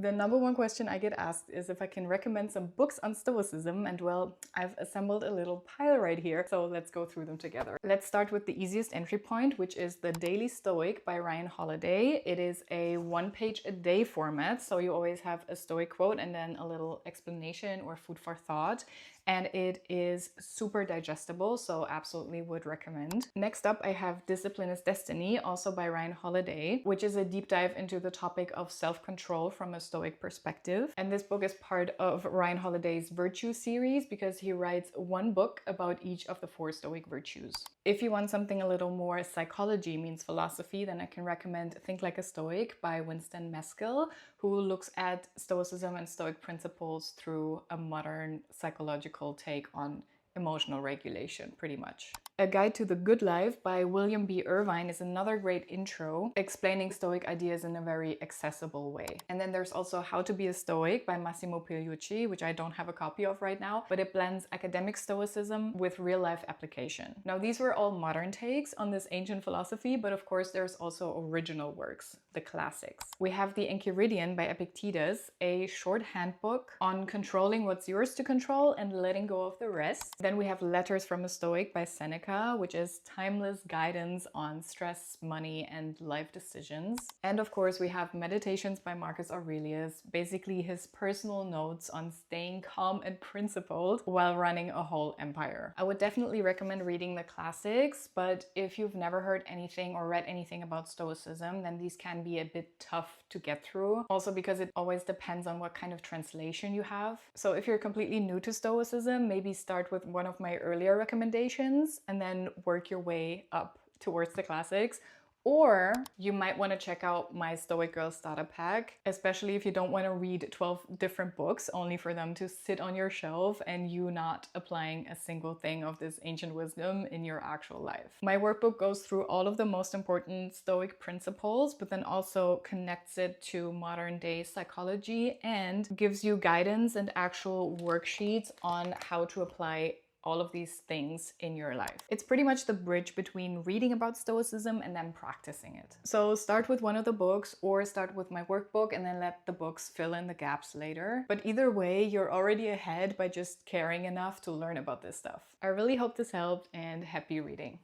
The number one question I get asked is if I can recommend some books on Stoicism, and well, I've assembled a little pile right here, so let's go through them together. Let's start with the easiest entry point, which is The Daily Stoic by Ryan Holiday. It is a one-page-a-day format, so you always have a Stoic quote and then a little explanation or food for thought, and it is super digestible, so absolutely would recommend. Next up, I have Discipline is Destiny, also by Ryan Holiday, which is a deep dive into the topic of self-control from a Stoic perspective. And this book is part of Ryan Holiday's Virtue series because he writes one book about each of the 4 Stoic virtues. If you want something a little more psychology means philosophy, then I can recommend Think Like a Stoic by Winston Meskel, who looks at Stoicism and Stoic principles through a modern psychological take on emotional regulation, pretty much. A Guide to the Good Life by William B. Irvine is another great intro, explaining Stoic ideas in a very accessible way. And then there's also How to be a Stoic by Massimo Pigliucci, which I don't have a copy of right now, but it blends academic Stoicism with real-life application. Now, these were all modern takes on this ancient philosophy, but of course there's also original works, the classics. We have The Enchiridion by Epictetus, a short handbook on controlling what's yours to control and letting go of the rest. Then we have Letters from a Stoic by Seneca, which is timeless guidance on stress, money, and life decisions. And of course, we have Meditations by Marcus Aurelius, basically his personal notes on staying calm and principled while running a whole empire. I would definitely recommend reading the classics, but if you've never heard anything or read anything about Stoicism, then these can be a bit tough to get through. Also because it always depends on what kind of translation you have. So if you're completely new to Stoicism, maybe start with one of my earlier recommendations and then work your way up towards the classics. Or you might want to check out my Stoic Girl starter pack, especially if you don't want to read 12 different books only for them to sit on your shelf and you not applying a single thing of this ancient wisdom in your actual life. My workbook goes through all of the most important Stoic principles, but then also connects it to modern day psychology and gives you guidance and actual worksheets on how to apply all of these things in your life. It's pretty much the bridge between reading about Stoicism and then practicing it. So start with one of the books or start with my workbook and then let the books fill in the gaps later. But either way, you're already ahead by just caring enough to learn about this stuff. I really hope this helped and happy reading.